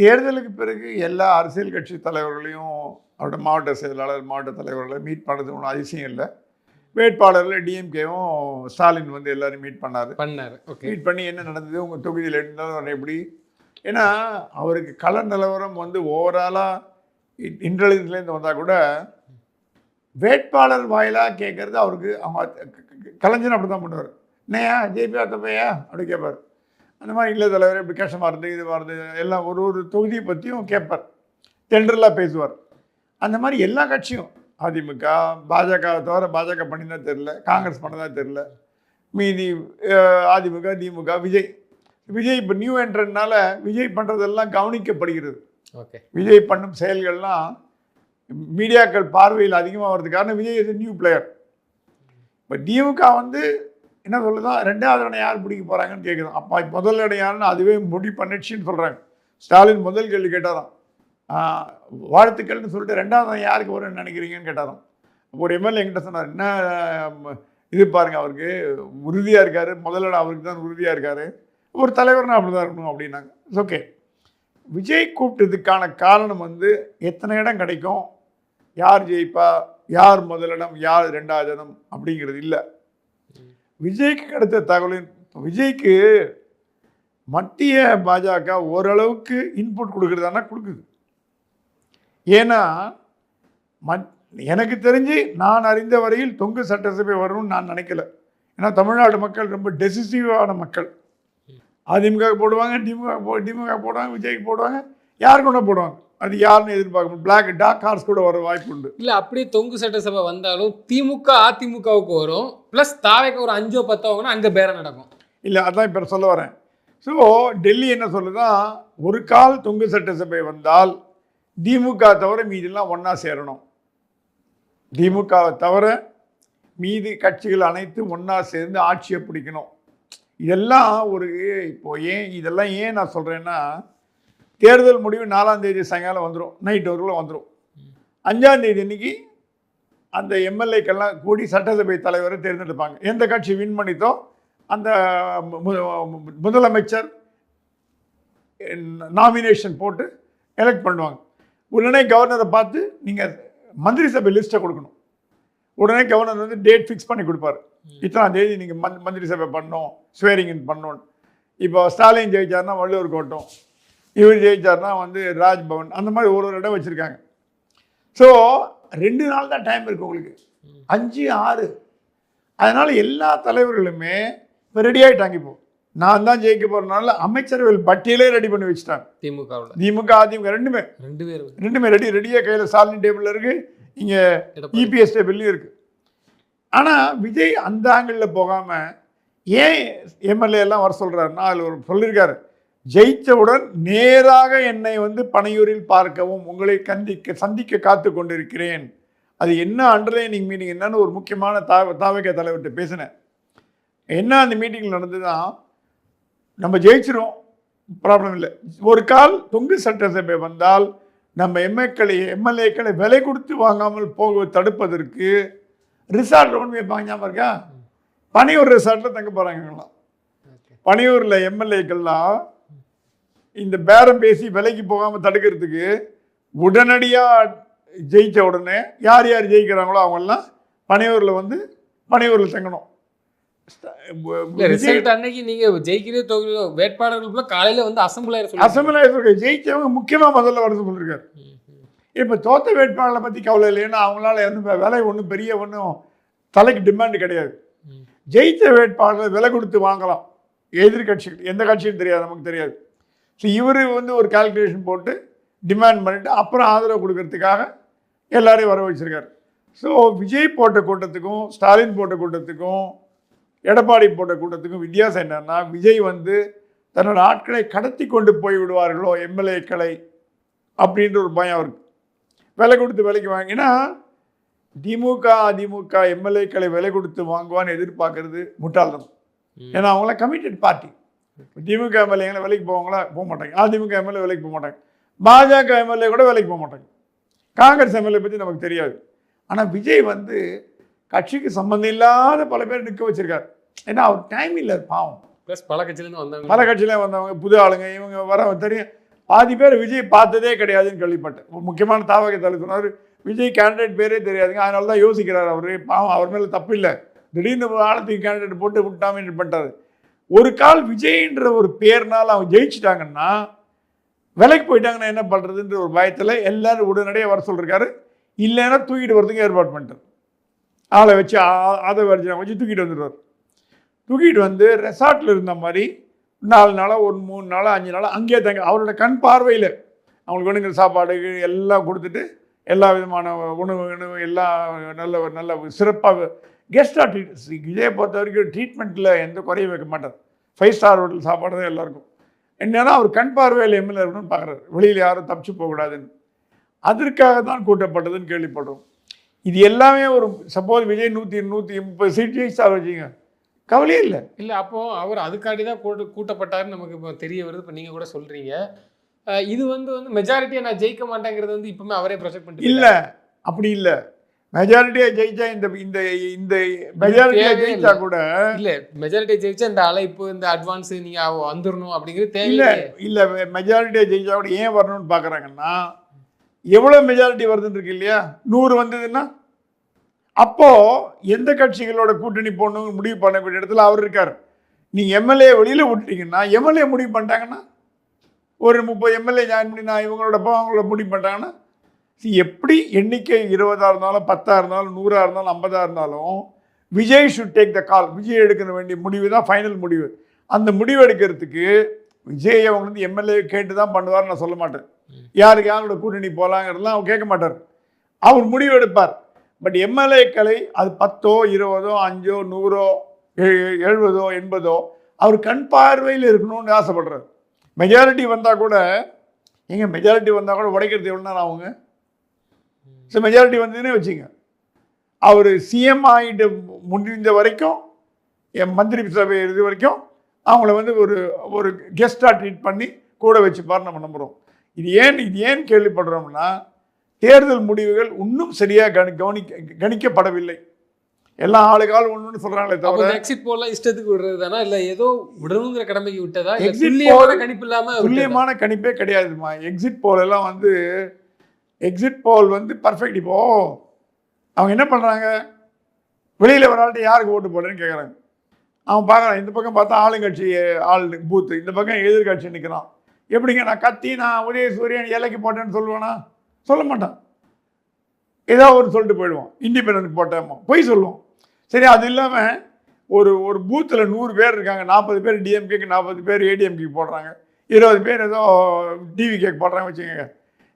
தேர்தலுக்கு பிறகு எல்லா அரசியல் கட்சி தலைவர்களையும் அவரோட மாவட்ட செயலாளர் மாவட்ட தலைவர்களை மீட் பண்ணுறது ஒன்றும் அதிசயம் இல்லை. வேட்பாளரில் டிஎம்கேவும் ஸ்டாலின் வந்து எல்லாரும் மீட் பண்ணார். மீட் பண்ணி என்ன நடந்தது, உங்கள் தொகுதியில் இருந்தாலும் எப்படி, ஏன்னா அவருக்கு கள நிலவரம் வந்து ஓவராலாக இன்டெலிஜென்ஸ்லேருந்து வந்தால் கூட வேட்பாளர் வாயிலாக கேட்குறது அவருக்கு அவங்க கலைஞர் அப்படி தான் பண்ணுவார். என்னையா ஜெயிப்பா தப்பையா அப்படி கேட்பார். அந்த மாதிரி இல்லை தலைவர் இப்படி கஷ்டமாக இருந்து இது வருது எல்லாம் ஒரு தொகுதியை பற்றியும் கேட்பார், ஜென்ரலாக பேசுவார். அந்த மாதிரி எல்லா கட்சியும் அதிமுக பாஜக தவிர பாஜக பண்ணினா தெரில, காங்கிரஸ் பண்ணதா தெரில, மீதி அதிமுக திமுக விஜய் இப்போ நியூ என்ட்ரனால விஜய் பண்ணுறதெல்லாம் கவனிக்கப்படுகிறது. விஜய் பண்ணும் செயல்கள்லாம் மீடியாக்கள் பார்வையில் அதிகமாக வர்றதுக்கு காரணம் விஜய் இஸ் நியூ பிளேயர். இப்போ திமுக வந்து என்ன சொல்லுதான், ரெண்டாவது இடம் யார் பிடிக்க போகிறாங்கன்னு கேட்குறோம். அப்போ முதல் இடம் யாருன்னு அதுவே முடிவு பண்ணிடுச்சின்னு சொல்கிறாங்க. ஸ்டாலின் முதல் கேள்வி கேட்டாராம், வாழ்த்துக்கள்னு சொல்லிட்டு ரெண்டாவது இடம் யாருக்கு வரும்னு நினைக்கிறீங்கன்னு கேட்டாராம். ஒரு எம்எல்ஏ என்கிட்ட சொன்னார், என்ன இது பாருங்கள் அவருக்கு உறுதியாக இருக்கார், முதல் இடம் அவருக்கு தான் உறுதியாக இருக்கார், ஒரு தலைவர்னா அப்படி தான் இருக்கணும் அப்படின்னாங்க. It's okay. விஜய் கூப்பிட்டதுக்கான காரணம் வந்து எத்தனை இடம் கிடைக்கும், யார் ஜெயிப்பா, யார் முதலிடம் யார் ரெண்டாவது இடம் அப்படிங்கிறது இல்லை. விஜய்க்கு கிடைத்த தகவலின் விஜய்க்கு மத்திய பாஜக ஓரளவுக்கு இன்புட் கொடுக்குறதானா கொடுக்குது. ஏன்னா எனக்கு தெரிஞ்சு நான் அறிந்த வரையில் தொங்கு சட்டசபை வரும்னு நான் நினைக்கல. ஏன்னா தமிழ்நாடு மக்கள் ரொம்ப டெசிசிவான மக்கள். அதிமுக போடுவாங்க, திமுக போடுவாங்க, விஜய்க்கு போடுவாங்க, யாருக்கு ஒன்றா போடுவாங்க. அது யாருன்னு எதிர்பார்க்கணும். பிளாக் டாக் ஹார்ஸ் கூட வர வாய்ப்பு உண்டு. இல்லை அப்படியே தொங்கு சட்டசபை வந்தாலும் திமுக அதிமுகவுக்கு வரும், ப்ளஸ் தாவேக்கு ஒரு 5-10 வாங்கினா அங்கே பேரம் நடக்கும். இல்லை அதான் இப்போ சொல்ல வரேன். ஸோ டெல்லி என்ன சொல்லுதான், ஒரு கால் தொங்கு சட்டசபை வந்தால் திமுக தவிர மீதெல்லாம் ஒன்றா சேரணும், திமுகவை தவிர மீதி கட்சிகள் அனைத்தும் ஒன்றா சேர்ந்து ஆட்சியை பிடிக்கணும். இதெல்லாம் ஒரு இதெல்லாம் ஏன் நான் சொல்கிறேன்னா, தேர்தல் முடிவு 4ஆம் தேதி சாயங்காலம் வந்துடும், நைட் ஒருக்குள்ள வந்துடும். 5ஆம் தேதி அன்னைக்கு அந்த எம்எல்ஏக்கெல்லாம் கூடி சட்டசபை தலைவரை தேர்ந்தெடுப்பாங்க. எந்த கட்சி வின் பண்ணித்தோ அந்த முதலமைச்சர் நாமினேஷன் போட்டு எலெக்ட் பண்ணுவாங்க. உடனே கவர்னரை பார்த்து நீங்கள் மந்திரி சபை லிஸ்ட்டை கொடுக்கணும். உடனே கவர்னர் வந்து டேட் ஃபிக்ஸ் பண்ணி கொடுப்பார், இத்தனாம் தேதி நீங்கள் மந்திரி சபை பண்ணணும், ஸ்வேரிங் பண்ணணும். இப்போ ஸ்டாலின் ஜெயிச்சார்னா வள்ளுவர் கோட்டம், இவர் ஜெயிச்சார்னா வந்து ராஜ்பவன், அந்த மாதிரி ஒரு இடம் வச்சுருக்காங்க. ஸோ 2 நாள் தான் டைம் இருக்குது உங்களுக்கு, 5, 6. அதனால் எல்லா தலைவர்களுமே இப்போ ரெடி ஆகிட்டாங்க. இப்போ நான் தான் ஜெயிக்க போகிறனால அமைச்சரவை பட்டியலே ரெடி பண்ணி வச்சுட்டாங்க. திமுக அதிமுக ரெண்டுமே ரெடியாக கையில் ஸ்டாலின் டேபிளில் இருக்குது, இங்கே இபிஎஸ் டேபிள்லையும் இருக்குது. ஆனால் விஜய் அந்த ஆங்கிளில் போகாமல் ஏன் எம்எல்ஏ எல்லாம் வர சொல்கிறாருன்னா, அதில் ஒரு சொல்லியிருக்காரு, ஜெயித்தவுடன் நேராக என்னை வந்து பனையூரில் பார்க்கவும் உங்களை சந்திக்க காத்து கொண்டிருக்கிறேன். அது என்ன அண்டர்லைனிங் மீட்டிங் என்னன்னு ஒரு முக்கியமான தாவக தலைவர்கிட்ட பேசினேன். என்ன அந்த மீட்டிங்கில் நடந்துதான், நம்ம ஜெயிச்சிரும், ப்ராப்ளம் இல்லை. ஒரு கால் தொங்கு சட்டசபை வந்தால் நம்ம எம்எல்ஏக்களை விலை கொடுத்து வாங்காமல் போக தடுப்பதற்கு ரிசார்ட் ஒன்று வைப்பாங்க. ஞாபகம் இருக்கா? பனையூர் ரிசார்ட்டில் தங்க போகிறாங்கலாம். பனையூரில் எம்எல்ஏக்கள்லாம் இந்த பேரம் பேசி விலைக்கு போகாமல் தடுக்கிறதுக்கு உடனடியாக ஜெயித்த உடனே யார் யார் ஜெயிக்கிறாங்களோ அவங்கெல்லாம் பனையூரில் தங்கணும். அன்னைக்கு நீங்கள் ஜெயிக்கிற தொகுதி வேட்பாளர்களுக்குள்ள காலையில் வந்து அசம்பிளி ஜெயிச்சவங்க முக்கியமாக முதல்ல வர சொல்லியிருக்காரு. இப்போ தோத்த வேட்பாளரை பற்றி கவலை இல்லை, ஏன்னா அவங்களால விலை ஒன்றும் பெரிய ஒன்றும் தலைக்கு டிமாண்டு கிடையாது. ஜெயித்த வேட்பாளரை விலை கொடுத்து வாங்கலாம், எதிர்கட்சிகள் எந்த கட்சியும் தெரியாது, நமக்கு தெரியாது. ஸோ இவர் வந்து ஒரு கால்குலேஷன் போட்டு டிமாண்ட் பண்ணிவிட்டு அப்புறம் ஆதரவு கொடுக்கறதுக்காக எல்லாரையும் வர வச்சுருக்காரு. ஸோ விஜய் போட்ட கூட்டத்துக்கும் ஸ்டாலின் போட்ட கூட்டத்துக்கும் எடப்பாடி போட்ட கூட்டத்துக்கும் வித்தியாசம் என்னன்னா, விஜய் வந்து தன்னோட ஆட்களை கடத்தி கொண்டு போய் விடுவார்களோ எம்எல்ஏக்களை அப்படின்ற ஒரு பயம் அவருக்கு. விலை கொடுத்து விலைக்கு வாங்கினா அதிமுக எம்எல்ஏக்களை விலை கொடுத்து வாங்குவான்னு எதிர்பார்க்கறது முட்டாள்தான். ஏன்னா அவங்களாம் கமிட்டட் பார்ட்டி. திமுக எம்எல்ஏங்களை விலைக்கு போவாங்களா? போக மாட்டாங்க. அதிமுக எம்எல்ஏ விலைக்கு போக மாட்டாங்க. பாஜக எம்எல்ஏ கூட விலைக்கு போக மாட்டாங்க. காங்கிரஸ் எம்எல்ஏ பற்றி நமக்கு தெரியாது. ஆனால் விஜய் வந்து கட்சிக்கு சம்மந்தம் இல்லாத பல பேர் நிற்க வச்சிருக்காரு. ஏன்னா அவர் டைம் இல்லை, பாவம். ப்ளஸ் பல கட்சியிலேருந்து வந்தவங்க புது ஆளுங்க, இவங்க வர தெரியும். பாதி பேர் விஜய் பார்த்ததே கிடையாதுன்னு கேள்விப்பட்டேன். முக்கியமான தாவக தலைவர் சொன்னார், விஜய் கேண்டிடேட் பேரே தெரியாதுங்க, அதனால தான் யோசிக்கிறார் அவர். பாவம், அவர் மேலே தப்பு இல்லை, திடீர்னு ஆழத்துக்கு கேண்டிடேட் போட்டு விட்டாமல் பண்ணிட்டாரு. ஒரு கால் விஜய்ன்ற ஒரு பேர்னால அவங்க ஜெயிச்சிட்டாங்கன்னா விலைக்கு போயிட்டாங்கன்னா என்ன பண்ணுறதுன்ற ஒரு பயத்தில் எல்லாரும் உடனடியாக வர சொல்லியிருக்காரு. இல்லைன்னா தூக்கிட்டு வரதுக்கு ஏற்பாடு பண்ணிட்டார். ஆளை வச்சு அதை வச்சு தூக்கிட்டு வந்துடுவார். தூக்கிட்டு வந்து ரெசார்ட்டில் இருந்த மாதிரி 4 நாளாக ஒரு 3 நாளாக 5 நாளாக அங்கேயே தங்க, அவரோட கண் பார்வையில் அவங்களுக்கு வேணுங்கிற சாப்பாடு எல்லாம் கொடுத்துட்டு எல்லா விதமான உணவு எல்லாம் நல்ல சிறப்பாக கெஸ்டாக ட்ரீட். விஜயை பொறுத்த வரைக்கும் ட்ரீட்மெண்ட்டில் எந்த குறையும் வைக்க மாட்டார். 5 ஸ்டார் ஹோட்டல் சாப்பாடு தான் எல்லாருக்கும். என்னன்னா அவர் கண் பார்வையில் எம்எல்ஏ இருக்கணும்னு பார்க்குறாரு, வெளியில் யாரும் தப்பிச்சு போகக்கூடாதுன்னு. அதற்காக தான் கூட்டப்பட்டதுன்னு கேள்விப்படுறோம். இது எல்லாமே ஒரு சப்போஸ் விஜய் 130 சீட் ஜெயிச்சா வச்சுங்க, கவலையே இல்லை. இல்லை, அப்போ அவர் அதுக்காண்டி தான் கூட்டப்பட்டாருன்னு நமக்கு இப்போ தெரிய வருது. இப்போ நீங்கள் கூட சொல்கிறீங்க இது வந்து மெஜாரிட்டியை நான் ஜெயிக்க மாட்டேங்கிறது வந்து இப்பவுமே அவரே ப்ரொஜெக்ட் பண்ணிட்டு இல்லை. அப்படி இல்லை, மெஜாரிட்டியாக ஜெயிச்சா இந்த இந்த இந்த மெஜாரிட்டியாக ஜெயிச்சா கூட இல்லை, மெஜாரிட்டியை ஜெயிச்சா இந்த அழைப்பு இந்த அட்வான்ஸ் நீங்கள் வந்துடணும் அப்படிங்கிறது தேவை இல்லை. இல்லை, மெஜாரிட்டியாக ஜெயிச்சா கூட ஏன் வரணும்னு பார்க்குறாங்கன்னா, எவ்வளோ மெஜாரிட்டி வருதுன்னு இருக்கு இல்லையா, 100 வந்ததுன்னா அப்போது எந்த கட்சிகளோட கூட்டணி போடணும்னு முடிவு பண்ணக்கூடிய இடத்துல அவர் இருக்கார். நீங்கள் எம்எல்ஏ வெளியில் விட்டீங்கன்னா, எம்எல்ஏ முடிவு பண்ணிட்டாங்கன்னா, ஒரு 30 எம்எல்ஏ ஜாயின் பண்ணி நான் இவங்களோட அவங்களோட முடிவு பண்ணிட்டாங்கன்னா, எப்படி எண்ணிக்கை 20ஆக இருந்தாலும் 10ஆக இருந்தாலும் 100ஆக இருந்தாலும் 50ஆக இருந்தாலும் விஜய் ஷுட் டேக் த கால். விஜய் எடுக்க வேண்டிய முடிவு தான் ஃபைனல் முடிவு. அந்த முடிவு எடுக்கிறதுக்கு விஜய் அவங்க வந்து எம்எல்ஏ கேட்டு தான் பண்ணுவார்னு நான் சொல்ல மாட்டேன். யாருக்கு யாரோட கூட்டணி போகலாங்கிறதுலாம் அவர் கேட்க மாட்டார், அவர் முடிவு எடுப்பார். பட் எம்எல்ஏக்களை அது 10ஓ 20ஓ 5ஓ 100ஓ 70ஓ 80ஓ அவர் கண் பார்வையில் இருக்கணும்னு ஆசைப்படுறாரு. மெஜாரிட்டி வந்தால் கூட மெஜாரிட்டி வந்தால் கூட உடைக்கிறது எவ்வளோ நேரம் ஆகுங்க? ஸோ மெஜாரிட்டி வந்ததுன்னே வச்சுங்க, அவர் சிஎம் ஆகிட்டு முடிந்த வரைக்கும் என் மந்திரி சபை இது வரைக்கும் அவங்கள வந்து ஒரு கெஸ்டாக ட்ரீட் பண்ணி கூட வச்சுப்பார் நம்ம நம்புகிறோம். இது ஏன் கேள்விப்படுறோம்னா, தேர்தல் முடிவுகள் இன்னும் சரியாக கணிக்கப்படவில்லை. எல்லாம் ஆளுக்கால் ஒன்று சொல்கிறாங்களே தவிர எக்ஸிட் போல்லாம் இஷ்டத்துக்கு விடுறது தானா, இல்லை ஏதோ விடணுங்கிற கடமைக்கு விட்டதா? கணிப்பு இல்லாமல் துல்லியமான கணிப்பே கிடையாதுமா. எக்ஸிட் போல் எல்லாம் வந்து எக்ஸிட் போல் வந்து பர்ஃபெக்ட். இப்போது அவங்க என்ன பண்ணுறாங்க, வெளியில் ஒரு ஆள்கிட்ட யாருக்கு ஓட்டு போடுறேன்னு கேட்குறாங்க. அவன் பார்க்குறான், இந்த பக்கம் பார்த்தா ஆளுங்கட்சி ஆள் பூத்து, இந்த பக்கம் எதிர்கட்சி நிற்கிறான். எப்படிங்க நான் கத்தி நான் உதயசூரியன் இலைக்கு போட்டேன்னு சொல்லுவேனா? சொல்ல மாட்டான். ஏதோ ஒரு சொல்லிட்டு போயிடுவோம், இண்டிபெண்டன்ட் போட்டேமோ போய் சொல்லுவோம். சரி, அது இல்லாமல் ஒரு பூத்தில் 100 பேர் இருக்காங்க, 40 பேர் டிஎம்கேக்கு 40 பேர் ஏடிஎம்கேக்கு போடுறாங்க, 20 பேர் ஏதோ டிவிகேக்கு போடுறாங்க வச்சுக்கோங்க.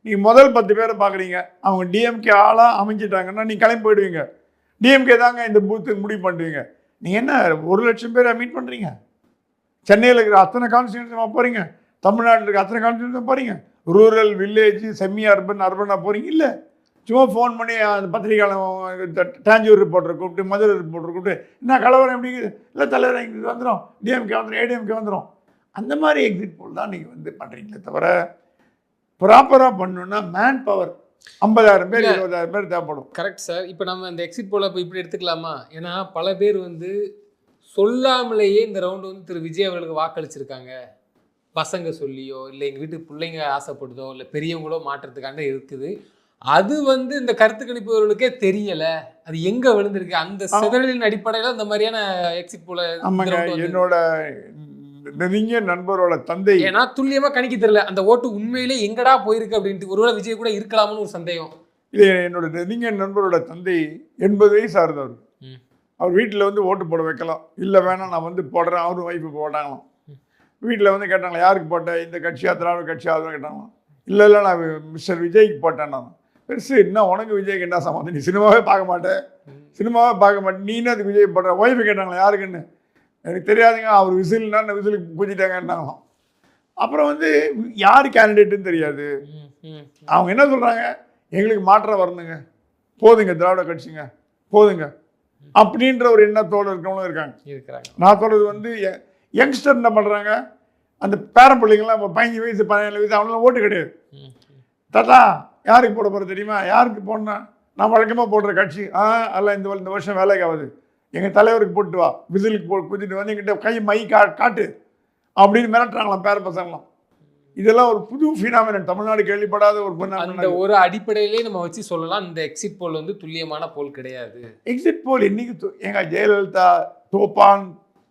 நீங்கள் முதல் 10 பேரை பார்க்குறீங்க, அவங்க டிஎம்கே ஆளாக அமைஞ்சிட்டாங்கன்னா நீங்கள் கிளம்பி போயிடுவீங்க. டிஎம்கே தாங்க இந்த பூத்துக்கு முடிவு பண்ணுவீங்க. நீங்கள் என்ன 1,00,000 பேரை மீட் பண்ணுறீங்க? சென்னையில் இருக்கிற அத்தனை கான்ஸ்டியூன்ஸுமாக போகிறீங்க, தமிழ்நாட்டில் இருக்கிற அத்தனை கான்ஸ்டியூன்ஸும் போகிறீங்க, ரூரல் வில்லேஜ் செமி அர்பனாக போகிறீங்க. இல்லை, சும்மா ஃபோன் பண்ணி அந்த பத்திரிகையாளர் டாஞ்சூர் ரிப்போர்ட்டரை கூப்பிட்டு மதுரை ரிப்போர்ட்டரை கூப்பிட்டு என்ன கலவரம் எப்படி இல்லை தலைவர் இங்கே வந்துடும், டிஎம்கே வந்துடும், ஏடிஎம்கே வந்துடும். அந்த மாதிரி எக்ஸிட் போல் தான் நீங்கள் வந்து பண்ணுறீங்களே தவிர ப்ராப்பராக பண்ணணுன்னா மேன் பவர் 50,000 பேர் 20,000 பேர் தேவைப்படும். Correct sir. இப்போ நம்ம இந்த எக்ஸிட் போல இப்போ இப்படி எடுத்துக்கலாமா? ஏன்னா பல பேர் வந்து சொல்லாமலேயே இந்த ரவுண்டு வந்து திரு விஜய் அவர்களுக்கு வாக்களிச்சிருக்காங்க. பசங்க சொல்லியோ இல்லை எங்கள் வீட்டுக்கு பிள்ளைங்க ஆசைப்படுதோ இல்லை பெரியவங்களோ மாற்றத்துக்காண்ட இருக்குது. அது வந்து இந்த கருத்து கணிப்பவர்களுக்கே தெரியலை, அது எங்கே விழுந்திருக்கு. அந்த சிதறலின் அடிப்படையில் இந்த மாதிரியான எக்ஸிட் போல என்னோட நெருங்கிய நண்பரோட தந்தை, ஏன்னா துல்லியமாக கணிக்க தெரியல அந்த ஓட்டு உண்மையிலே எங்கடா போயிருக்கு அப்படின்ட்டு. ஒருவேளை விஜய் கூட இருக்கலாம்னு ஒரு சந்தேகம். இது என்னோட நெருங்கிய நண்பரோட தந்தை 80 வயசு ஆறுதவர். அவர் வீட்டில் வந்து ஓட்டு போட வைக்கலாம், இல்லை வேணாம் நான் வந்து போடுறேன், அவரும் ஒய்ஃபு போட்டாங்களாம். வீட்டில் வந்து கேட்டாங்களா யாருக்கு போட்டேன், இந்த கட்சியா திராவிட கட்சியா அதுவும் கேட்டாங்களாம். இல்லை நான் மிஸ்டர் விஜய்க்கு போட்டேன். நான் பெருசு என்ன உனக்கு விஜய்க்கு என்ன சம்மந்தம், நீ சினிமாவே பார்க்க மாட்டேன் நீ என்ன அதுக்கு விஜய் போடுற? ஒய்ஃபு கேட்டாங்களா யாருக்குன்னு, எனக்கு தெரியாதுங்க, அவர் விசில்னா விசிலுக்கு பூஜிட்டாங்கன்னாங்களாம். அப்புறம் வந்து யார் கேண்டிடேட்டுன்னு தெரியாது. அவங்க என்ன சொல்கிறாங்க, எங்களுக்கு மாற்றம் வரணுங்க, போதுங்க திராவிட கட்சிங்க போதுங்க அப்படின்ற ஒரு எண்ணத்தோடு இருக்கவங்களும் இருக்காங்க. நான் சொல்கிறது வந்து யங்ஸ்டர் என்ன பண்ணுறாங்க, அந்த பேரன் பிள்ளைங்களாம் இப்போ 15 வயசு 17 வயசு அவங்களாம் ஓட்டு கிடையாது. தாத்தா யாருக்கு போட போகிற தெரியுமா, யாருக்கு போடணும், நான் வழக்கமாக போடுற கட்சி அல்ல இந்த வருஷம் வேலைக்கு ஆகுது, எங்கள் தலைவருக்கு போட்டு வா, விசிலுக்கு குதிட்டு வந்து எங்கிட்ட கை மை காட்டு அப்படின்னு மிரட்டுறாங்களாம் பேர பசங்களாம். இதெல்லாம் ஒரு புது ஃபினாமினன், தமிழ்நாடு கேள்விப்படாத ஒரு அந்த phenomenon. ஒரு அடிப்படையிலே நம்ம வச்சு சொல்லலாம் இந்த எக்ஸிட் போல் வந்து துல்லியமான போல் கிடையாது. எக்ஸிட் போல் இன்னைக்கு ஏங்க ஜெயலலிதா தோப்பான்,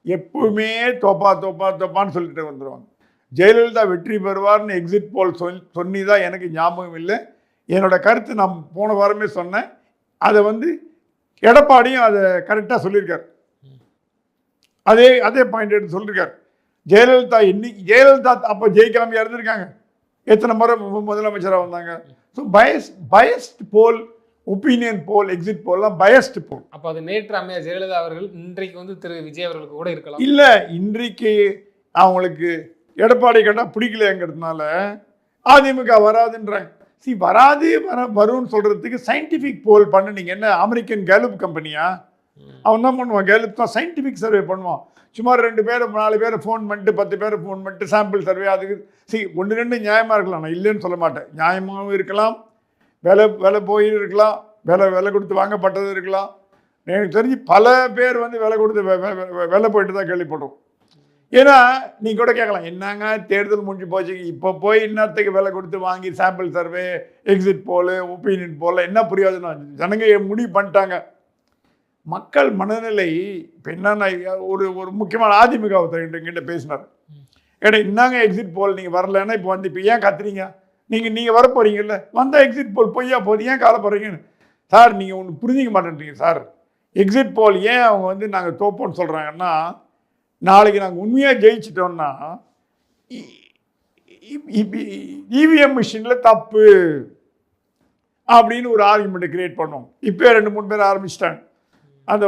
எப்பவுமே தோப்பான்னு சொல்லிட்டு வந்துடுவாங்க. ஜெயலலிதா வெற்றி பெறுவார்னு எக்ஸிட் போல் சொன்னிதான் எனக்கு ஞாபகம் இல்லை. என்னோட கருத்து நான் போன வாரமே சொன்னேன். அதை வந்து எடப்பாடியும் அதை கரெக்டாக சொல்லியிருக்காரு. அதே பாயிண்ட் எடுத்து சொல்லியிருக்காரு. ஜெயலலிதா அப்போ ஜெயிக்காம இருந்திருக்காங்க. எத்தனை முறை முதலமைச்சராக வந்தாங்க. ஸோ பயஸ்ட் போல், ஒப்பீனியன் போல், எக்ஸிட் போல்லாம் பயஸ்ட் போல். அப்போ அது நேற்று அம்மையார் ஜெயலலிதா அவர்கள் இன்றைக்கு வந்து திரு விஜய் அவர்களுக்கு கூட இருக்கலாம். இல்லை, இன்றைக்கு அவங்களுக்கு எடப்பாடி கேட்டால் பிடிக்கலங்கிறதுனால அதிமுக வராதுன்றாங்க. வரும்னு சொல்றதுக்கு சயின்டிஃபிக் போல் பண்ணுனீங்க. என்ன அமெரிக்கன் கேலுப் கம்பெனியா? அவன் தான் பண்ணுவான். கேலுப் தான் சயின்டிஃபிக் சர்வே பண்ணுவான். சும்மா 2 பேர் 4 பேரை ஃபோன் பண்ணிட்டு 10 பேரை ஃபோன் பண்ணிட்டு சாம்பிள் சர்வே அதுக்கு 1-2 நியாயமாக இருக்கலாம். நான் இல்லைன்னு சொல்ல மாட்டேன். நியாயமாகவும் இருக்கலாம், விலை போய் இருக்கலாம், விலை கொடுத்து வாங்கப்பட்டது இருக்கலாம். எனக்கு தெரிஞ்சு பல பேர் வந்து விலை கொடுத்து விலை போயிட்டு தான் கேள்விப்பட்டோம். ஏன்னா நீங்கள் கூட கேட்கலாம், என்னங்க தேர்தல் முடிஞ்சு போச்சு, இப்போ போய் இன்னத்துக்கு விலை கொடுத்து வாங்கி சாம்பிள் சர்வே, எக்ஸிட் போல், ஒப்பீனியன் போல் என்ன பிரயோஜனம்? ஜனங்க முடிவு பண்ணிட்டாங்க. மக்கள் மனநிலை இப்போ என்னன்னா, ஒரு முக்கியமான அதிமுக கிட்ட பேசினார். ஏன்னா என்னங்க எக்ஸிட் போல் நீங்கள் வரலன்னா இப்போ ஏன் கத்துறீங்க? நீங்கள் வர போகிறீங்கல்ல, வந்தால் எக்ஸிட் போல் பொய்யா போகுது, ஏன் காலப்படுறீங்கன்னு. சார் நீங்கள் ஒன்று புரிஞ்சிக்க மாட்டேன்றீங்க சார். எக்ஸிட் போல் ஏன் அவங்க வந்து நாங்கள் தோப்போன்னு சொல்கிறாங்கன்னா, நாளைக்கு நாங்கள் உண்மையாக ஜெயிச்சிட்டோம்னா இவிஎம் மிஷினில் தப்பு அப்படின்னு ஒரு ஆர்குமெண்ட்டை கிரியேட் பண்ணோம். இப்போ 2-3 பேர் ஆரம்பிச்சிட்டாங்க. அந்த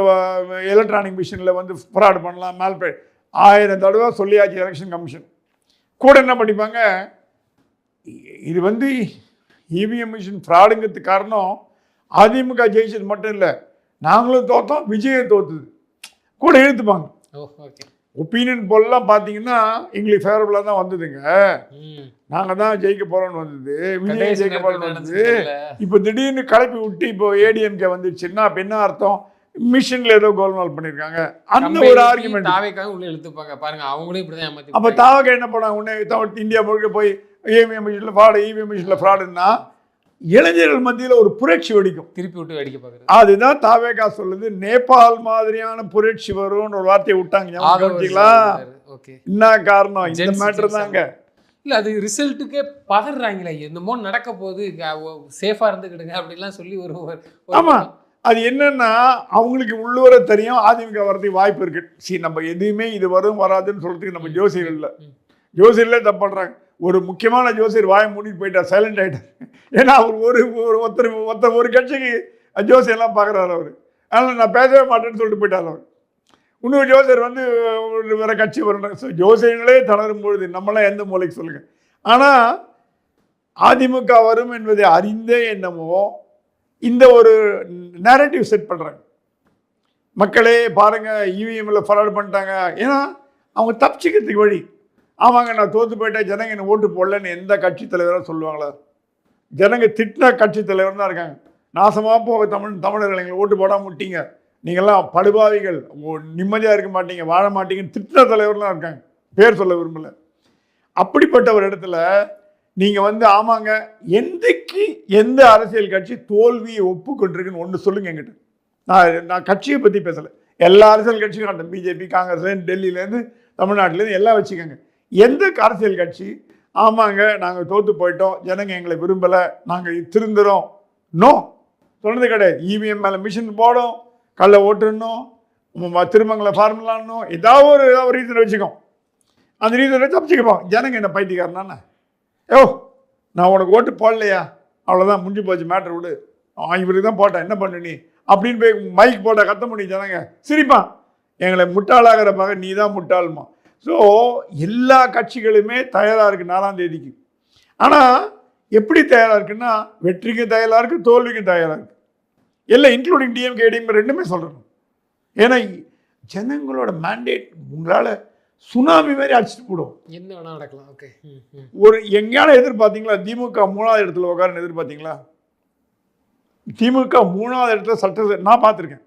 எலக்ட்ரானிக் மிஷினில் வந்து ஃப்ராட் பண்ணலாம், மேல்பே 1000 தடவை சொல்லியாச்சு எலெக்ஷன் கமிஷன். கூட என்ன பண்ணிப்பாங்க, இது வந்து இவிஎம் மிஷின் ஃப்ராடுங்கிறதுக்கு காரணம் அதிமுக ஜெயிச்சது மட்டும் இல்லை, நாங்களும் தோற்றோம், விஜயம் தோற்றுது கூட இழுத்துப்பாங்க. ஒப்பீனியன் போல்லாம் பார்த்தீங்கன்னா எங்களுக்கு ஃபேவரபுளாக தான் வந்ததுங்க. நாங்கள் தான் ஜெயிக்க போகிறோன்னு வந்தது, விஜய் ஜெயிக்க போகிறோன்னு வந்தது. இப்போ திடீர்னு கலப்பி விட்டு இப்போ ஏடிஎம்கே வந்துடுச்சுன்னா அப்போ என்ன அர்த்தம்? மிஷினில் ஏதோ கோல்மால் பண்ணியிருக்காங்க. அந்த ஒரு ஆர்குமெண்ட் உள்ள இழுத்துப்பாங்க பாருங்க. அவங்களும் இப்படி தான் ஏமாத்தி. அப்போ தாவக என்ன பண்ணாங்க, உடனே இந்தியா முழுக்க போய் இவிஎம் மிஷினில் ஃப்ராடு, இவிஎம் மிஷினில் ஃப்ராடுன்னா இளைஞர்கள் மத்தியில் ஒரு புரட்சி வெடிக்கும். திருப்பி விட்டு வெடிக்க பார்க்குறது. அதுதான் தாவேகா சொல்லுது. நேபாள் மாதிரியான புரட்சி வரும்னு ஒரு வார்த்தையை விட்டாங்க. என்ன காரணம்? இந்த மேட்டர் தாங்க. இல்லை, அது ரிசல்ட்டுக்கே பதறாங்களே, என்னமோ நடக்க போகுது, சேஃபாக இருந்துக்கிடுங்க அப்படின்லாம் சொல்லி ஒரு ஆமாம். அது என்னன்னா அவங்களுக்கு உள்ளூர தெரியும் அதிமுக வரதுக்கு வாய்ப்பு இருக்கு. நம்ம எதுவுமே இது வரும் வராதுன்னு சொல்றதுக்கு நம்ம ஜோசியர் இல்லை. ஜோசியர்லே தப்பு பண்ணுறாங்க. ஒரு முக்கியமான ஜோசியர் வாயை மூடிட்டு போயிட்டார், சைலண்ட் ஆகிட்டார். ஏன்னா அவர் ஒருத்தர் ஒரு கட்சிக்கு ஜோசியெல்லாம் பார்க்குறாரு அவர். அதனால் நான் பேசவே மாட்டேன்னு சொல்லிட்டு போயிட்டார் அவர். இன்னொரு ஜோசியர் வந்து வேற கட்சி வரணும். ஸோ ஜோசியர்களே தளரும் பொழுது நம்மளாம் எந்த மூலைக்கு சொல்லுங்கள். ஆனால் அதிமுக வரும் என்பதை அறிந்தே என்னமோ இந்த ஒரு நேரட்டிவ் செட் பண்ணுறாங்க. மக்களே பாருங்கள், இவிஎம்மில் ஃப்ராட் பண்ணிட்டாங்க. ஏன்னா அவங்க தப்பிச்சிக்கிறதுக்கு வழி. ஆமாங்க, நான் தோற்று போயிட்டேன், ஜனங்க என்ன ஓட்டு போடலன்னு எந்த கட்சி தலைவராக சொல்லுவாங்களா? ஜனங்க திட்டின கட்சி தலைவர் தான் இருக்காங்க. நாசமாக போக தமிழர்கள் எங்களை ஓட்டு போடாமல் விட்டீங்க, நீங்கள்லாம் படுபாவிகள், நிம்மதியாக இருக்க மாட்டீங்க, வாழ மாட்டீங்கன்னு திட்டின தலைவர்லாம் இருக்காங்க. பேர் சொல்ல விரும்பலை. அப்படிப்பட்ட ஒரு இடத்துல நீங்கள் வந்து ஆமாங்க, எந்த அரசியல் கட்சி தோல்வியை ஒப்புக்கொண்டிருக்குன்னு ஒன்று சொல்லுங்க என்கிட்ட. நான் கட்சியை பற்றி பேசலை, எல்லா அரசியல் கட்சியும், பிஜேபி, காங்கிரஸ்லேருந்து, டெல்லியிலேருந்து, தமிழ்நாட்டிலேருந்து எல்லாம் வச்சுக்கோங்க. எந்த அரசியல் கட்சி ஆமாங்க நாங்கள் தோற்று போயிட்டோம், ஜனங்க எங்களை விரும்பலை, நாங்கள் திருந்துறோம் நோ சொன்னது கிடையாது. இவிஎம் மேலே மிஷின் போடும், கல்லை ஓட்டுணும், திருமங்கல ஃபார்முலான்னும் ஏதாவது ஒரு ரீசனை வச்சுக்கோம். அந்த ரீசனை தப்பிச்சுக்கப்போம். ஜனங்க என்ன பைத்தியக்காரனா? நான் உனக்கு ஓட்டு போடலையா, அவ்வளோதான், முடிஞ்சு போச்சு, மேட்ரு விடு, இவருக்கு தான் போட்டேன், என்ன பண்ணு நீ அப்படின்னு போய் மைக் போட்ட கத்த முடியும். ஜனங்க சிரிப்பான், எங்களை முட்டாளாகிறப்பாக நீ தான் முட்டாளுமா. ஸோ எல்லா கட்சிகளுமே தயாராக இருக்குது 4ஆம் தேதிக்கு. ஆனால் எப்படி தயாராக இருக்குன்னா, வெற்றிக்கும் தயாராக இருக்குது, தோல்விக்கும் தயாராக இருக்குது. எல்லாம் இன்க்ளூடிங் டிஎம்கே, ஏடிஎம்கே ரெண்டுமே சொல்லணும். ஏன்னா ஜனங்களோட மேண்டேட் உங்களால் சுனாமி மாதிரி அடிச்சுட்டு போடும். என்ன வேணா நடக்கலாம். ஓகே, ஒரு எங்கேயான எதிர்பார்த்தீங்களா? திமுக 3ஆவது இடத்துல உட்காருன்னு எதிர்பார்த்தீங்களா? திமுக 3ஆவது இடத்துல சட்ட நான் பார்த்துருக்கேன்.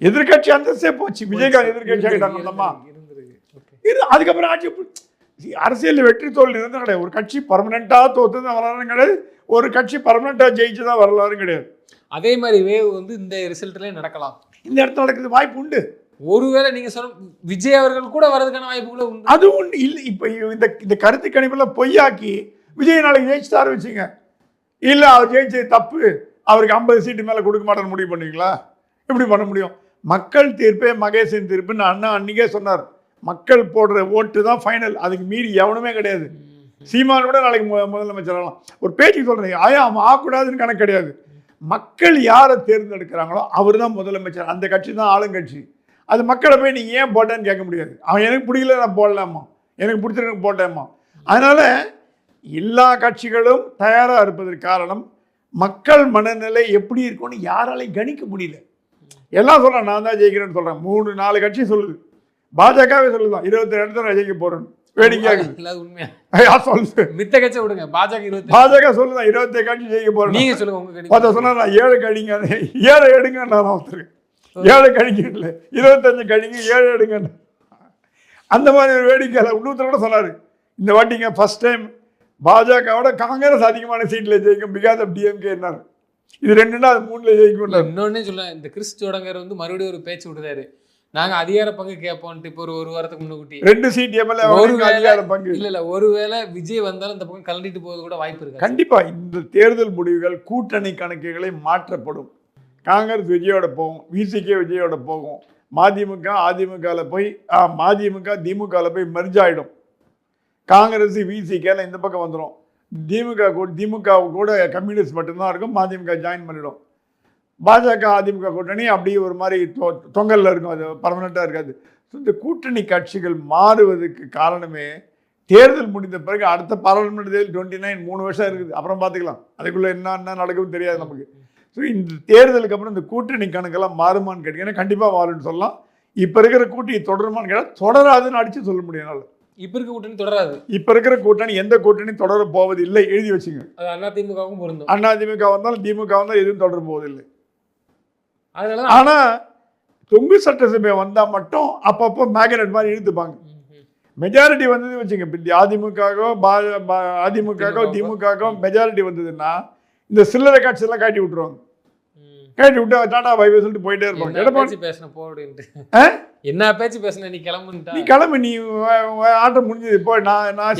எதிர்கட்சி அந்தஸ்தே போச்சு. விஜயகாந்த் எதிர்கட்சி ஆகிட்டாங்கம்மா. அதுக்கப்புறம் ஆட்சி அரசியலில் வெற்றி தோல்வி இருந்தால் கிடையாது. ஒரு கட்சி பர்மனெண்ட்டாக தோற்று தான் வரலாறும் கிடையாது, ஒரு கட்சி பர்மனெண்ட்டாக ஜெயிச்சு தான் வரலாறும் கிடையாது. அதே மாதிரி வேவ் வந்து இந்த ரிசல்ட்லேயும் நடக்கலாம். இந்த இடத்துல நடக்கிறது வாய்ப்பு உண்டு. ஒருவேளை நீங்க சொன்ன விஜய் அவர்கள் கூட வரதுக்கான வாய்ப்புகளை உண்டு. அது ஒன்று இல்லை. இப்போ இந்த கருத்து கணிப்பெல்லாம் பொய்யாக்கி விஜய் நாளைக்கு ஜெயிச்சுட்டாரு வச்சுங்க, இல்லை அவர் ஜெயிச்சது தப்பு, அவருக்கு 50 சீட்டு மேலே கொடுக்க மாட்டேன்னு முடிவு பண்ணுவீங்களா? எப்படி பண்ண முடியும்? மக்கள் தீர்ப்பே மகேசன் தீர்ப்புன்னு அண்ணா அன்றைக்கே சொன்னார். மக்கள் போடுற ஓட்டு தான் ஃபைனல், அதுக்கு மீறி எவனுமே கிடையாது. சீமான் கூட நாளைக்கு முதலமைச்சர் ஆகலாம். ஒரு பேச்சுக்கு சொல்கிறேன், அவன் ஆகக்கூடாதுன்னு கணக்கு கிடையாது. மக்கள் யாரை தேர்ந்தெடுக்கிறாங்களோ அவர் தான் முதலமைச்சர், அந்த கட்சி தான் ஆளுங்கட்சி. அது மக்களை போய் நீங்கள் ஏன் போட்டேன்னு கேட்க முடியாது. அவன் எனக்கு பிடிக்கல நான் போடலாமா, எனக்கு பிடிச்சிருக்கு போட்டேம்மா. அதனால் எல்லா கட்சிகளும் தயாராக இருப்பதற்கு காரணம் மக்கள் மனநிலை எப்படி இருக்கும்னு யாராலையும் கணிக்க முடியல. எல்லாம் சொல்கிறேன் நான் தான் ஜெயிக்கிறேன்னு சொல்கிறேன். 3-4 கட்சி சொல்லுது, பாஜகவே சொல்லுதான் 27 இடத்துல ஜெயிக்க போகிறேன்னு. வேடிக்கையாக உண்மையா சொல்லுது. மித்த கட்சி விடுங்க, பாஜக சொல்லுதான் 27 கட்சி ஜெயிக்க போகிறேன். நீங்கள் சொல்லுங்க. சொன்னா நான் 7 கடிங்க, 7 எடுங்க, நான் ஒருத்தருக்கு 7 கடிங்க இல்லை 25 கடிங்க, 7 எடுங்க. அந்த மாதிரி ஒரு வேடிக்கையில் இன்னொருத்தர் கூட சொன்னார், இந்த வாட்டிங்க ஃபர்ஸ்ட் டைம் பாஜகவோட காங்கிரஸ் அதிகமான சீட்டில் ஜெயிக்கும் பிகாஸ் ஆஃப் டிஎம்கே என்னார். இது 2னா அது 3ல ஜெயிக்கும். இன்னொன்னே சொல்ல, இந்த கிறிஸ் ஜோடங்கர் வந்து மறுபடியும் ஒரு பேச்சு விடுறாரு, நாங்க அதிகார பங்கு கேட்போம்ட்டு. இப்போ ஒரு வாரத்துக்கு முன்னுக்குட்டி 2 சீட் எம்எல்ஏ அதிகார பங்கு இல்ல ஒருவேளை விஜய் வந்தாலும் இந்த பக்கம் கலண்டிட்டு போவது கூட வாய்ப்பு இருக்கு. கண்டிப்பா இந்த தேர்தல் முடிவுகள் கூட்டணி கணக்குகளை மாற்றப்படும். காங்கிரஸ் விஜயோட போகும், விசிகே விஜயோட போகும், மதிமுக அதிமுகவில் போய் மதிமுக திமுகவில் போய் மெர்ஜ் ஆகிடும். காங்கிரஸ் விசிகேல இந்த பக்கம் வந்துடும். திமுக கூட கம்யூனிஸ்ட் மட்டும்தான் இருக்கும், மதிமுக ஜாயின் பண்ணிடும். பாஜக அதிமுக கூட்டணி அப்படியே ஒரு மாதிரி தொங்கலில் இருக்கும், அது பர்மனெண்ட்டாக இருக்காது. ஸோ இந்த கூட்டணி கட்சிகள் மாறுவதற்கு காரணமே தேர்தல் முடிந்த பிறகு அடுத்த பாராளுமன்ற தேர்தல் 29 3 வருஷம் இருக்குது, அப்புறம் பார்த்துக்கலாம். அதுக்குள்ளே என்ன நடக்கும்னு தெரியாது நமக்கு. ஸோ இந்த தேர்தலுக்கு அப்புறம் இந்த கூட்டணி கணக்கெல்லாம் மாறுமான்னு கேட்டிங்கன்னா கண்டிப்பாக மாறுன்னு சொல்லலாம். இப்போ இருக்கிற கூட்டணி தொடருமான்னு கேட்டால் தொடராதுன்னு அடித்து சொல்ல முடியும். இப்போ இருக்க கூட்டணி தொடராது. இப்போ இருக்கிற கூட்டணி எந்த கூட்டணி தொடர போவது இல்லை, எழுதி வச்சுங்க. அது அதிமுகவும் பொருந்தும். அதிமுக வந்தாலும் திமுக வந்தாலும் எதுவும் தொடர போவதில்லை. ஆனால் தொங்கு சட்டசபை வந்தால் மட்டும் அப்பப்போ மேக்னெட் மாதிரி இழுத்துப்பாங்க. மெஜாரிட்டி வந்தது வச்சுங்க, அதிமுக திமுக மெஜாரிட்டி வந்ததுன்னா இந்த சில்லறை காட்சியெல்லாம் காட்டி விட்டுருவாங்க. காட்டி விட்டு டாடா பை பை சொல்லிட்டு போயிட்டே இருப்பாங்க. எடப்பாடி பேசின போடுன்ட்டு என்ன பேச்சு பேசின, நீ கிளம்பு, நீ ஆட்டம் முடிஞ்சது இப்போ நான்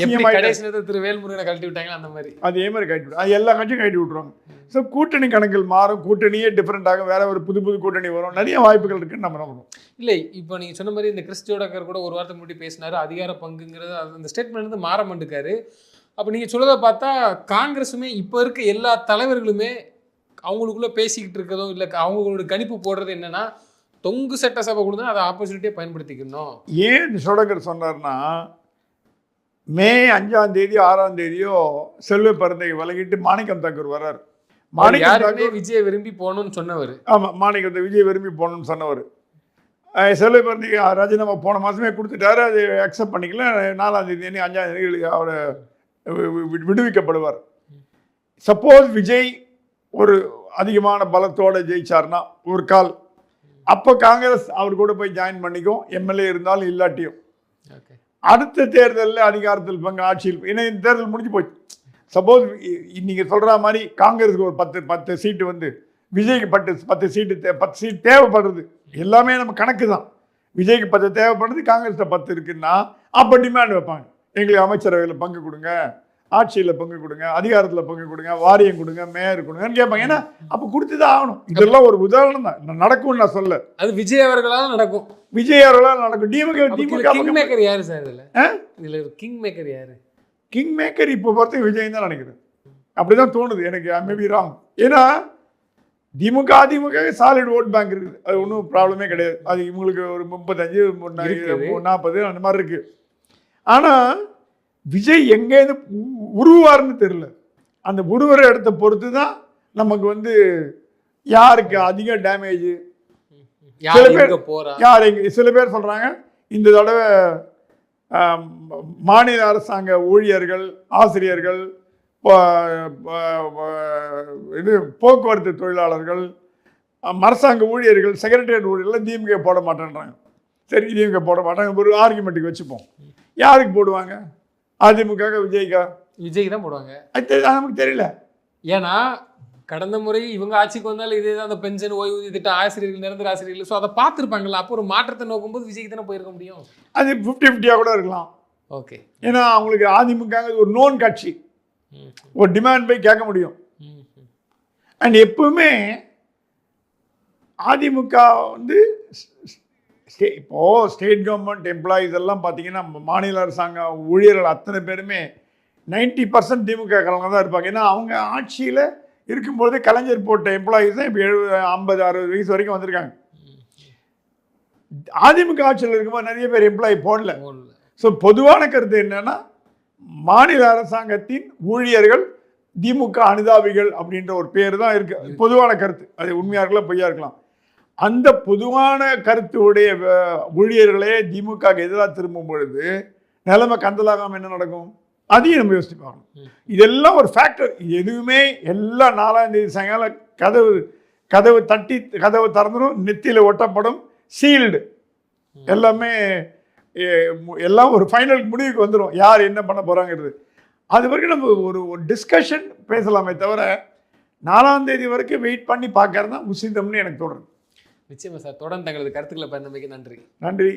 திரு வேல்முருகனை கழட்டி விட்டாங்க. அந்த மாதிரி அதே மாதிரி கழட்டி விட்டு அது எல்லா கட்சியும் கழட்டி விட்டுருவாங்க. ஸோ கூட்டணி கணக்கில் மாறும், கூட்டணியே டிஃப்ரெண்டாக வேற ஒரு புது கூட்டணி வரும், நிறைய வாய்ப்புகள் இருக்குன்னு நம்ம நம்பணும். இல்லை இப்போ நீங்கள் சொன்ன மாதிரி இந்த கிறிஸ் ஜோடங்கர் கூட ஒரு வாரத்துக்கு முன்னாடி பேசினாரு, அதிகார பங்குங்கிறது அந்த ஸ்டேட்மெண்ட் வந்து மாற மாட்டேக்காரு. அப்போ நீங்கள் சொல்றதை பார்த்தா காங்கிரஸுமே இப்போ இருக்க எல்லா தலைவர்களுமே அவங்களுக்குள்ள பேசிக்கிட்டு இருக்கிறதோ இல்லை அவங்களோட கணிப்பு போடுறது என்னன்னா, தொங்கு சட்டசபை கொடுத்தா அதை ஆப்பர்ச்சுனிட்டியை பயன்படுத்திக்கணும். ஏன் ஜோடங்கர் சொன்னார்னா, மே 5ஆம் தேதி 6ஆம் தேதியோ செல்வ பிறந்தை விலகிட்டு மாணிக்கம் தாக்கூர் வர்றார். மாணிக்கம் தாக்கூர் விஜய் விரும்பி போகணும்னு சொன்னவர். ஆமாம், மாணிக்கத்தை விஜய் விரும்பி போகணும்னு சொன்னவர். செல்வ பிறந்தை ராஜினாமா போன மாதமே கொடுத்துட்டாரு, அது அக்செப்ட் பண்ணிக்கல. 4ஆம் தேதி 5ஆம் தேதி அவர் விடுவிக்கப்படுவார். சப்போஸ் விஜய் ஒரு அதிகமான பலத்தோடு ஜெயிச்சார்னா ஒரு கால், அப்போ காங்கிரஸ் அவர் கூட போய் ஜாயின் பண்ணிக்கும், எம்எல்ஏ இருந்தாலும் இல்லாட்டியும். அடுத்த தேர்தலில் அதிகாரத்தில் பங்கு ஆட்சியில், ஏன்னா இந்த தேர்தல் முடிஞ்சு போச்சு. சப்போஸ் நீங்கள் சொல்கிற மாதிரி காங்கிரஸுக்கு ஒரு 10 சீட்டு வந்து விஜய்க்கு 10 சீட்டு தேவைப்படுறது, எல்லாமே நம்ம கணக்கு தான். விஜய்க்கு 10 தேவைப்படுறது, காங்கிரஸில் 10 இருக்குன்னா அப்போ டிமாண்ட் வைப்பாங்க, எங்களுக்கு அமைச்சரவையில் பங்கு கொடுங்க, ஆட்சியில் பங்கு கொடுங்க, அதிகாரத்தில் பங்கு கொடுங்க, வாரியம் கொடுங்க, மேயர் கொடுங்கன்னு கேட்பாங்க. ஏன்னா அப்போ கொடுத்து தான் ஆகணும். இதெல்லாம் ஒரு உதாரணம் தான், நடக்கும்னு நான் சொல்ல. அது விஜய் அவர்களால் நடக்கும், விஜய் அவர்களால் நடக்கும். திமுக கிங் மேக்கர் யாரு சார் இதில் கிங் மேக்கர் யாரு? கிங் மேக்கர் இப்போ பொறுத்த விஜய் தான் நினைக்கிறேன், அப்படிதான் தோணுது எனக்கு. Maybe wrong. ஏன்னா அதிமுக சாலிட் ஓட் பேங்க் இருக்குது, அது ஒன்றும் ப்ராப்ளமே கிடையாது. அது இவங்களுக்கு ஒரு 35 40 அந்த மாதிரி இருக்கு. ஆனால் விஜய் எங்கேருந்து உருவாருன்னு தெரியல. அந்த உருவர இடத்தை பொறுத்து தான் நமக்கு வந்து யாருக்கு அதிக டேமேஜ். சில பேர் சொல்றாங்க இந்த தடவை மாநில அரசாங்க ஊழியர்கள், ஆசிரியர்கள், இது போக்குவரத்து தொழிலாளர்கள், அரசாங்க ஊழியர்கள், செக்ரட்டரியேட் ஊழியர்கள் திமுக போட மாட்டேன்றாங்க. சரி, திமுக போட மாட்டாங்க, ஒரு ஆர்குமெண்ட்டுக்கு வச்சுப்போம். யாருக்கு போடுவாங்க? அதிமுக விஜய்க்கா? விஜய்க்கு தான் போடுவாங்க. அது நமக்கு தெரியல. ஏன்னா கடந்த முறை இவங்க ஆட்சிக்கு வந்தாலும் இதே தான், அந்த பென்ஷன் ஓய்வூதிய திட்டம், ஆசிரியர்கள், நிரந்தர ஆசிரியர்கள். ஸோ அதை பார்த்துருப்பாங்கல்ல. அப்போ ஒரு மாற்றத்தை நோக்கும்போது விஜய்க்கு தானே போயிருக்க முடியும். அது 50-50 கூட இருக்கலாம். ஓகே. ஏன்னா அவங்களுக்கு அதிமுக ஒரு நோன் கட்சி, ஒரு டிமாண்ட் போய் கேட்க முடியும். அண்ட் எப்பவுமே அதிமுக வந்து இப்போ ஸ்டேட் கவர்மெண்ட் எம்ப்ளாயீஸ் எல்லாம் பார்த்தீங்கன்னா மாநில அரசாங்க ஊழியர்கள் அத்தனை பேருமே 90% திமுக காரங்க தான் இருப்பாங்க. ஏன்னா அவங்க ஆட்சியில் இருக்கும்போது கலைஞர் போட்ட எம்ப்ளாயீஸ் தான் இப்போ 50-60 வயசு வரைக்கும் வந்திருக்காங்க. அதிமுக ஆட்சியில் இருக்கும்போது நிறைய பேர் எம்ப்ளாயி போடல. ஸோ பொதுவான கருத்து என்னன்னா, மாநில அரசாங்கத்தின் ஊழியர்கள் திமுக அனுதாபிகள் அப்படின்ற ஒரு பேர் தான் இருக்கு. பொதுவான கருத்து. அது உண்மையாக இருக்கலாம், பொய்யா இருக்கலாம். அந்த பொதுவான கருத்துடைய ஊழியர்களே திமுக எதிராக திரும்பும் பொழுது நிலைமை கந்தலாகாமல் என்ன நடக்கும்? அதையும் நம்ம யோசிச்சு பார்க்கணும். இதெல்லாம் ஒரு ஃபேக்டர். எதுவுமே எல்லாம் 4ஆம் தேதி சாயங்காலம் கதவு தட்டி கதவு திறந்துடும், நெத்தியில் ஒட்டப்படும், சீல்டு, எல்லாமே எல்லாம் ஒரு ஃபைனல் முடிவுக்கு வந்துடும் யார் என்ன பண்ண போகிறாங்கிறது. அது வரைக்கும் நம்ம ஒரு டிஸ்கஷன் பேசலாமே தவிர 4ஆம் தேதி வரைக்கும் வெயிட் பண்ணி பார்க்கறது தான் உசிதம்னு எனக்கு தோணுது. நிச்சயமா சார். தொடர்ந்து தங்களது கருத்துக்களை பயந்தமைக்கு நன்றி. நன்றி.